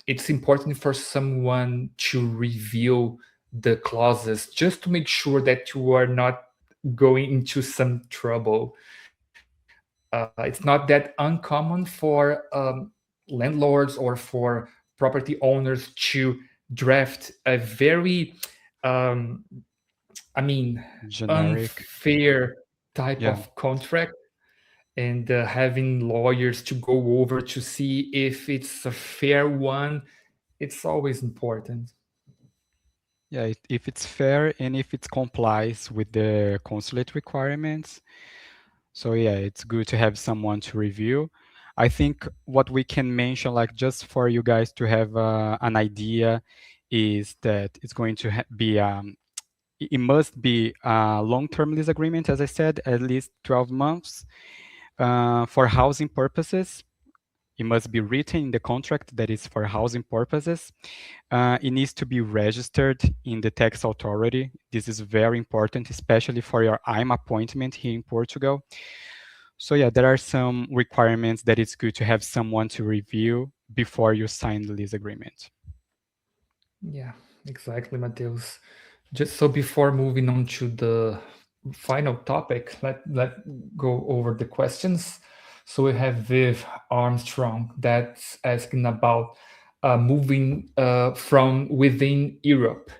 it's important for someone to review the clauses just to make sure that you are not going into some trouble. It's not that uncommon for landlords or for property owners to draft a very, um, I mean, Generic. unfair type Yeah. of contract, and having lawyers to go over to see if it's a fair one. It's always important. Yeah, if it's fair and if it complies with the consulate requirements. So yeah, it's good to have someone to review. I think what we can mention, like just for you guys to have an idea, is that it's going to be it must be a long-term lease agreement, as I said, at least 12 months. For housing purposes, it must be written in the contract that is for housing purposes. It needs to be registered in the tax authority. This is very important, especially for your IMA appointment here in Portugal. So yeah, there are some requirements that it's good to have someone to review before you sign the lease agreement. Yeah, exactly, Mateus. Just so before moving on to the final topic, let go over the questions. So we have Viv Armstrong that's asking about moving from within Europe.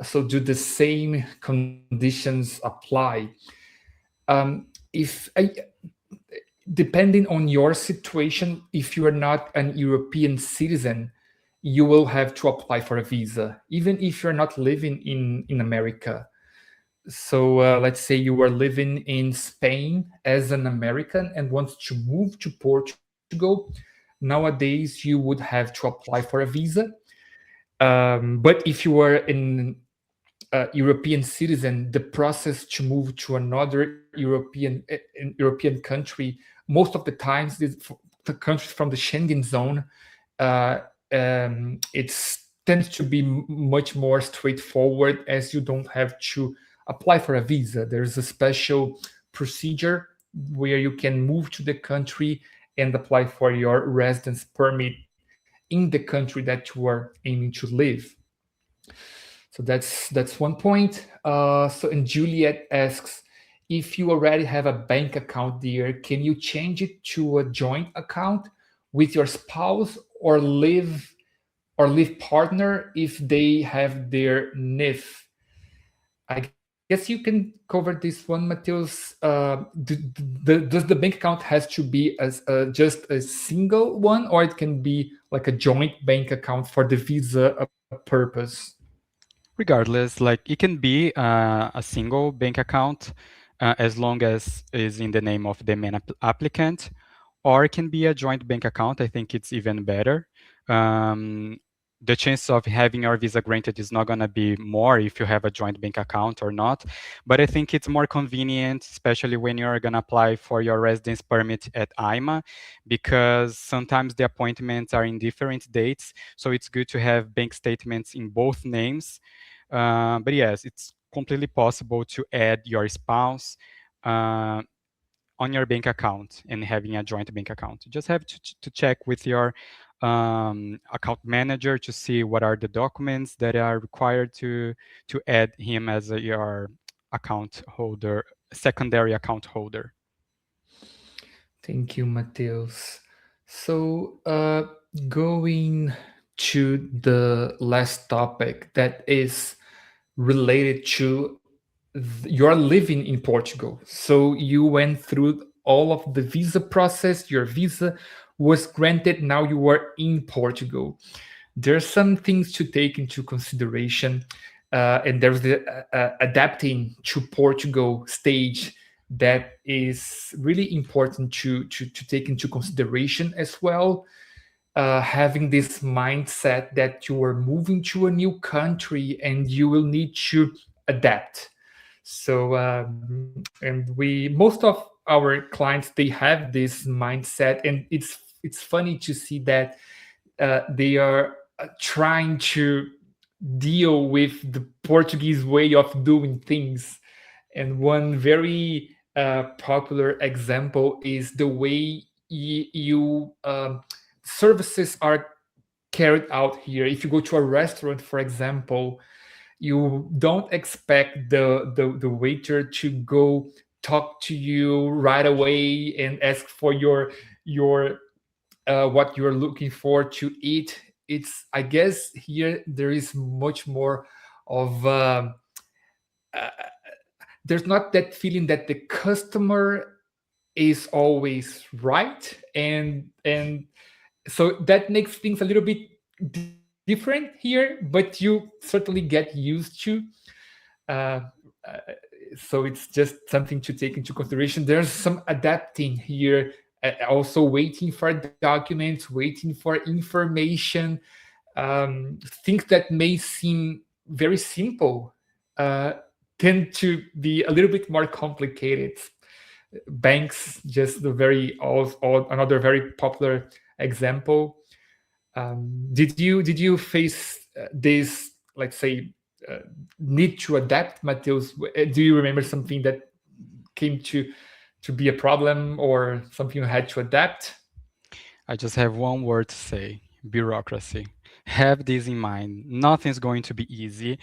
So do the same conditions apply? If depending on your situation, if you are not an European citizen, you will have to apply for a visa, even if you're not living in America. So let's say you are living in Spain as an American and want to move to Portugal. Nowadays, you would have to apply for a visa. But if you are an European citizen, the process to move to another European country, most of the times, the countries from the Schengen zone, uh, it's tends to be much more straightforward, as you don't have to apply for a visa. There's a special procedure where you can move to the country and apply for your residence permit in the country that you are aiming to live. So that's one point. So and Juliet asks, if you already have a bank account there, can you change it to a joint account with your spouse or live partner if they have their NIF? I guess you can cover this one, Mateus. Does the bank account has to be as just a single one, or it can be like a joint bank account for the visa purpose? Regardless, like it can be a single bank account as long as is in the name of the main applicant, or it can be a joint bank account. I think it's even better. Um, the chance of having your visa granted is not going to be more if you have a joint bank account or not. But I think it's more convenient, especially when you're going to apply for your residence permit at IMA, because sometimes the appointments are in different dates. So it's good to have bank statements in both names. But yes, it's completely possible to add your spouse. Uh, on your bank account and having a joint bank account. You just have to check with your account manager to see what are the documents that are required to add him as your account holder, secondary account holder. Thank you, Mateus. So, going to the last topic that is related to your living in Portugal. So, you went through all of the visa process, your visa was granted, now you are in Portugal. There are some things to take into consideration, and there's the adapting to Portugal stage that is really important to take into consideration as well. Having this mindset that you are moving to a new country and you will need to adapt. So and we most of our clients, they have this mindset, and it's funny to see that they are trying to deal with the Portuguese way of doing things. And one very popular example is the way you services are carried out here. If you go to a restaurant, for example, you don't expect the waiter to go talk to you right away and ask for your what you're looking for to eat. It's, I guess, here there is much more of uh, there's not that feeling that the customer is always right, and so that makes things a little bit different here, but you certainly get used to. uh, uh, so it's just something to take into consideration. There's some adapting here, also waiting for documents, waiting for information, things that may seem very simple uh, tend to be a little bit more complicated. Banks, just the very all another very popular example. Did you face this, let's say, uh, need to adapt, Mateus? Do you remember something that came to be a problem, or something you had to adapt? I just have one word to say: bureaucracy. Have this in mind. Nothing's going to be easy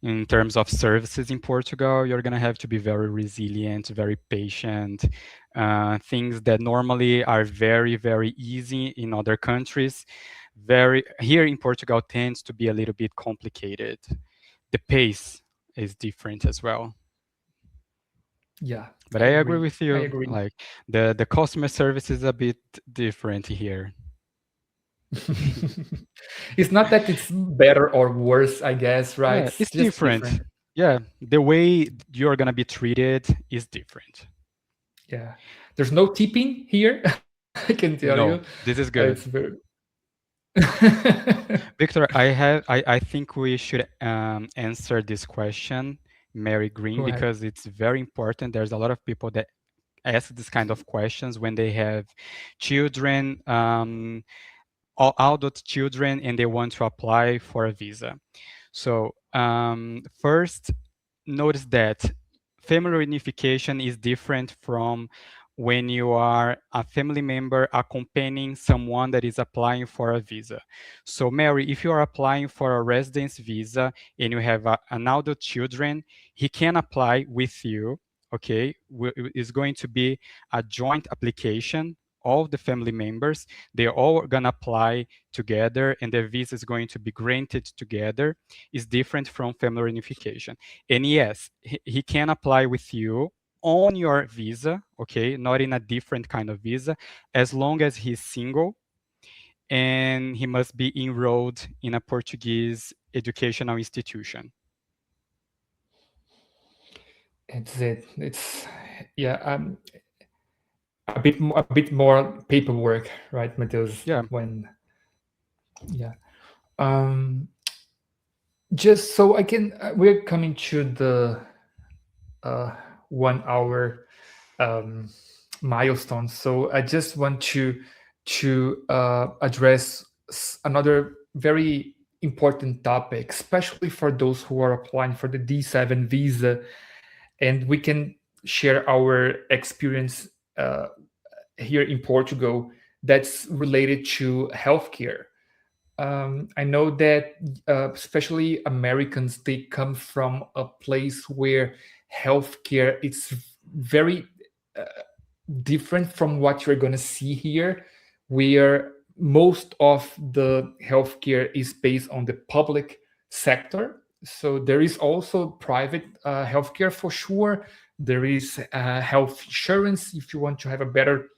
in terms of services in Portugal. You're going to have to be very resilient, very patient. Things that normally are very, very easy in other countries, very here in Portugal tends to be a little bit complicated. The pace is different as well. Yeah, But I I agree agree. with I you. agree. Like the customer service is a bit different here. It's not that it's better or worse, I guess, right? Yeah, It's it's just different. different. Yeah, the way you're gonna be treated is different. Yeah. There's no tipping here, I can tell you. No, this It's is very. good. Victor, I think we should answer this question, Mary Go Green, ahead. because it's very important. There's a lot of people that ask this kind of questions when they have children, adult children, and they want to apply for a visa. So first, notice that family reunification is different from when you are a family member accompanying someone that is applying for a visa. So, Mary, if you are applying for a residence visa and you have an adult children, he can apply with you. Okay, it's going to be a joint application. All the family members, they're all gonna apply together, and their visa is going to be granted together. Is different from family reunification. And yes, he can apply with you on your visa, okay, not in a different kind of visa, as long as he's single and he must be enrolled in a Portuguese educational institution. It's it. It's yeah. A bit more paperwork, right, Mateus? Yeah, When yeah. Um, just so I can, we're coming to the uh 1 hour um milestone. So I just want to address another very important topic, especially for those who are applying for the D7 visa, and we can share our experience uh, here in Portugal that's related to healthcare. I know that especially Americans, they come from a place where healthcare it's very uh, different from what you're going to see here, where most of the healthcare is based on the public sector. So there is also private healthcare for sure. There is health insurance if you want to have a better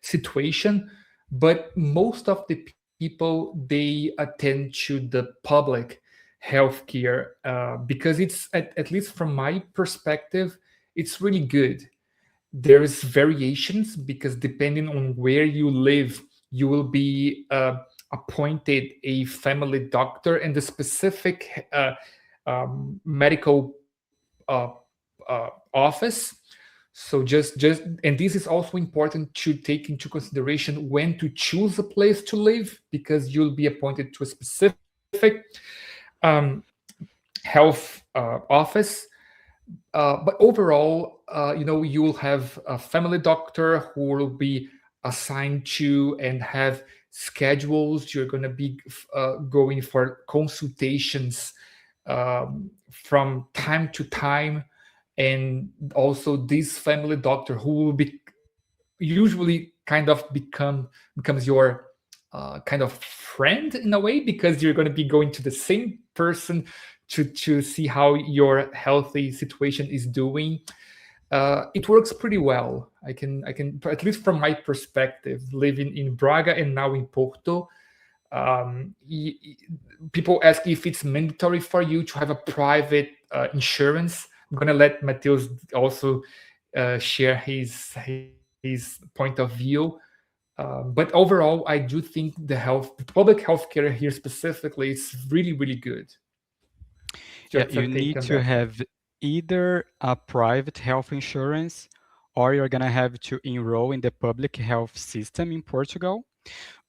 situation, but most of the people, they attend to the public healthcare because it's at least from my perspective, it's really good. There's variations because depending on where you live, you will be appointed a family doctor, and the specific medical office. So just and this is also important to take into consideration when to choose a place to live, because you'll be appointed to a specific um, health office. But overall, you will have a family doctor who will be assigned to and have schedules. You're going to be going for consultations from time to time. And also this family doctor who will be usually kind of becomes your kind of friend in a way, because you're going to be going to the same person to see how your healthy situation is doing. It works pretty well. I can at least from my perspective, living in Braga and now in Porto. People ask if it's mandatory for you to have a private insurance. I'm gonna let Mateus also share his point of view. But overall, I do think the public healthcare here specifically is really, really good. Yeah, What's your you take need on to that? have either a private health insurance or you're gonna have to enroll in the public health system in Portugal.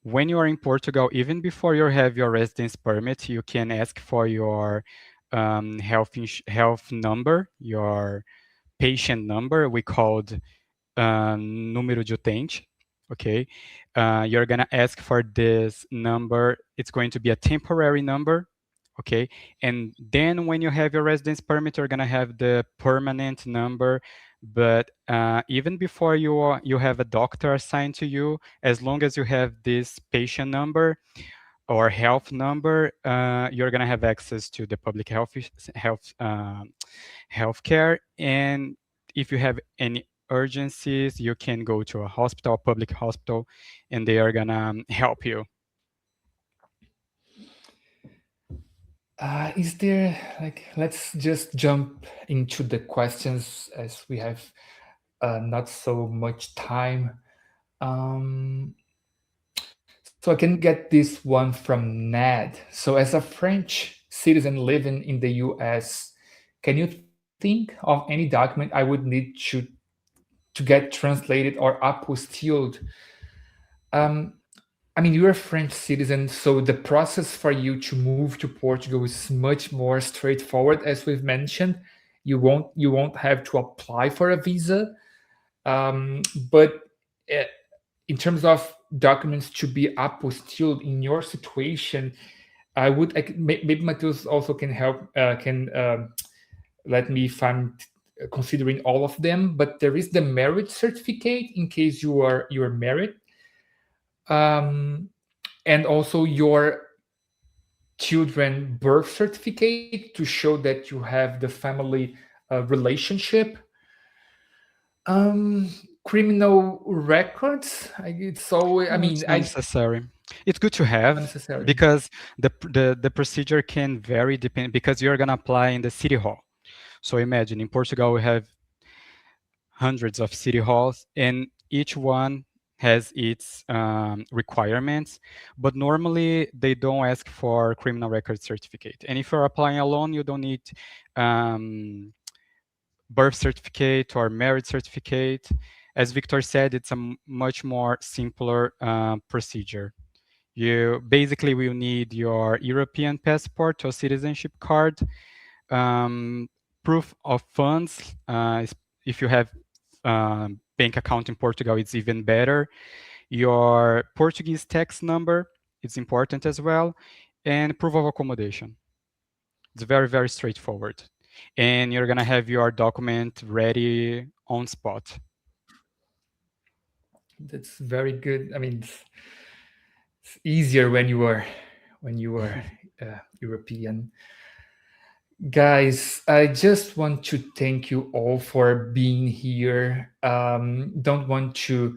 When you are in Portugal, even before you have your residence permit, you can ask for your health number, your patient number. We called número de utente. Okay, you're gonna ask for this number. It's going to be a temporary number. Okay, and then when you have your residence permit, you're gonna have the permanent number. But even before you have a doctor assigned to you, as long as you have this patient number or health number, you're gonna have access to the public healthcare. And if you have any urgencies, you can go to a hospital, a public hospital, and they are gonna help you. Is there like let's just jump into the questions as we have not so much time. Um, so I can get this one from Ned. So as a French citizen living in the US, can you think of any document I would need to get translated or apostilled? Um, I mean, you're a French citizen, so the process for you to move to Portugal is much more straightforward, as we've mentioned. You won't have to apply for a visa. But uh, in terms of documents to be apostilled in your situation, maybe Matheus also can help. Can let me if I'm considering all of them. But there is the marriage certificate in case you are married, um, and also your children birth certificate to show that you have the family relationship. um Criminal records, it's always, I No, mean, it's not I necessary. It's good to have unnecessary. because the procedure can vary depending because you're gonna apply in the city hall. So imagine in Portugal we have hundreds of city halls, and each one has its requirements, but normally they don't ask for criminal record certificate. And if you're applying alone, you don't need um, birth certificate or marriage certificate. As Victor said, it's a much more simpler procedure. You basically will need your European passport or citizenship card, um, proof of funds. If you have bank account in Portugal, it's even better. Your Portuguese tax number, it's important as well, and proof of accommodation. It's very, very straightforward. And you're gonna have your document ready on spot. That's very good. I mean, it's easier when you are European. Guys, I just want to thank you all for being here. Don't want to.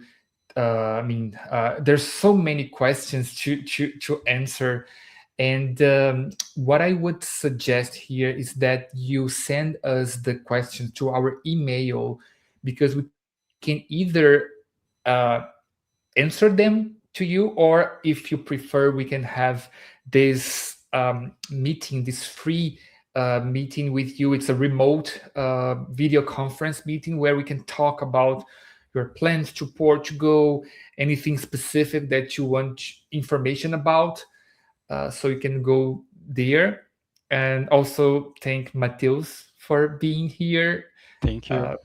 There's so many questions to answer, and what I would suggest here is that you send us the questions to our email, because we can either uh, answer them to you, or if you prefer, we can have this meeting, this free meeting with you. It's a remote video conference meeting where we can talk about your plans to Portugal, anything specific that you want information about. So you can go there. And also thank Mateus for being here. Thank you. Uh,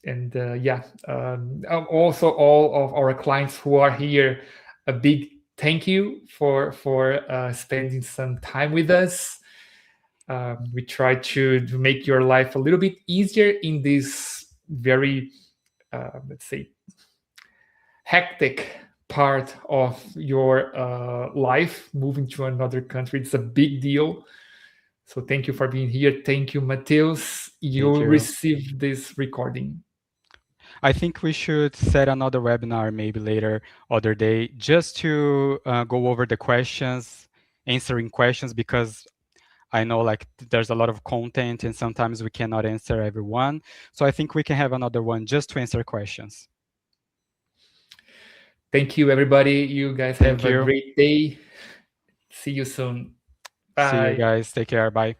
and yeah, also all of our clients who are here, a big thank you for spending some time with us. We try to make your life a little bit easier in this very, let's say, hectic part of your life. Moving to another country, it's a big deal. So thank you for being here. Thank you, Mateus. Thank You'll you. receive this recording. I think we should set another webinar maybe later, other day, just to go over the questions, answering questions, because I know like there's a lot of content and sometimes we cannot answer everyone. So I think we can have another one just to answer questions. Thank you, everybody. You guys Thank have a you. great day. See you soon. See you Bye. guys. Take care. Bye.